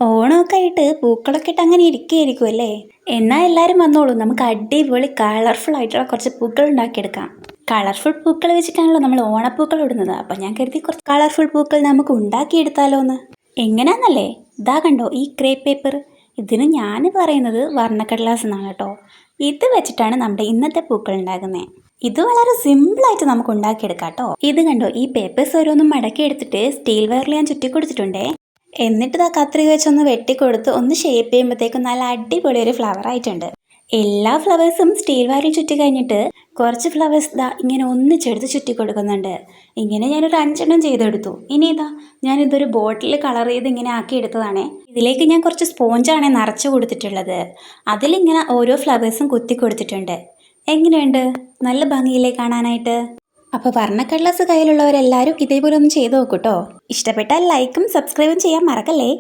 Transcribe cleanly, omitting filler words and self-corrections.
ഓണമൊക്കെ ആയിട്ട് പൂക്കളൊക്കെ ഇട്ട് അങ്ങനെ ഇരിക്കുകയായിരിക്കും അല്ലേ? എന്നാൽ എല്ലാവരും വന്നോളൂ, നമുക്ക് അടിപൊളി കളർഫുൾ ആയിട്ടുള്ള കുറച്ച് പൂക്കൾ ഉണ്ടാക്കിയെടുക്കാം. കളർഫുൾ പൂക്കൾ വെച്ചിട്ടാണല്ലോ നമ്മൾ ഓണപ്പൂക്കൾ ഇടുന്നത്. അപ്പം ഞാൻ കരുതി കുറച്ച് കളർഫുൾ പൂക്കൾ നമുക്ക് ഉണ്ടാക്കിയെടുത്താലോ എന്ന്. എങ്ങനെയാണെന്നല്ലേ, ഇതാ കണ്ടോ ഈ ക്രേപ്പ് പേപ്പർ. ഇതിന് ഞാൻ പറയുന്നത് വർണ്ണക്കടലാസ് എന്നാണ് കേട്ടോ. ഇത് വെച്ചിട്ടാണ് നമ്മുടെ ഇന്നത്തെ പൂക്കൾ ഉണ്ടാക്കുന്നത്. ഇത് വളരെ സിമ്പിളായിട്ട് നമുക്ക് ഉണ്ടാക്കിയെടുക്കാം കേട്ടോ. ഇത് കണ്ടോ, ഈ പേപ്പേഴ്സ് ഓരോന്നും മടക്കി എടുത്തിട്ട് സ്റ്റീൽ വയറിൽ ഞാൻ ചുറ്റി കൊടുത്തിട്ടുണ്ടേ. എന്നിട്ട് ഇതാ കത്രിക വെച്ചൊന്ന് വെട്ടിക്കൊടുത്ത് ഒന്ന് ഷേപ്പ് ചെയ്യുമ്പോഴത്തേക്കും നല്ല അടിപൊളി ഒരു ഫ്ലവർ ആയിട്ടുണ്ട്. എല്ലാ ഫ്ലവേഴ്സും സ്റ്റീൽ വയറിൽ ചുറ്റി കഴിഞ്ഞിട്ട് കുറച്ച് ഫ്ലവേഴ്സ് ഇതാ ഇങ്ങനെ ഒന്നിച്ചെടുത്ത് ചുറ്റി കൊടുക്കുന്നുണ്ട്. ഇങ്ങനെ ഞാനൊരു 5 ചെയ്തെടുത്തു. ഇനി ഇതാ ഞാനിതൊരു ബോട്ടിൽ കളർ ചെയ്ത് ഇങ്ങനെ ആക്കി എടുത്തതാണേ. ഇതിലേക്ക് ഞാൻ കുറച്ച് സ്പോഞ്ചാണ് നിറച്ച് കൊടുത്തിട്ടുള്ളത്. അതിലിങ്ങനെ ഓരോ ഫ്ലവേഴ്സും കുത്തി കൊടുത്തിട്ടുണ്ട്. എങ്ങനെയുണ്ട്? നല്ല ഭംഗിയില്ലേ കാണാനായിട്ട്? അപ്പോൾ വർണ്ണക്കടലാസ് കയ്യിലുള്ളവരെല്ലാവരും ഇതേപോലെ ഒന്ന് ചെയ്ത് നോക്കൂട്ടോ. ഇഷ്ടപ്പെട്ടാൽ ലൈക്കും സബ്സ്ക്രൈബും ചെയ്യാൻ മറക്കല്ലേ.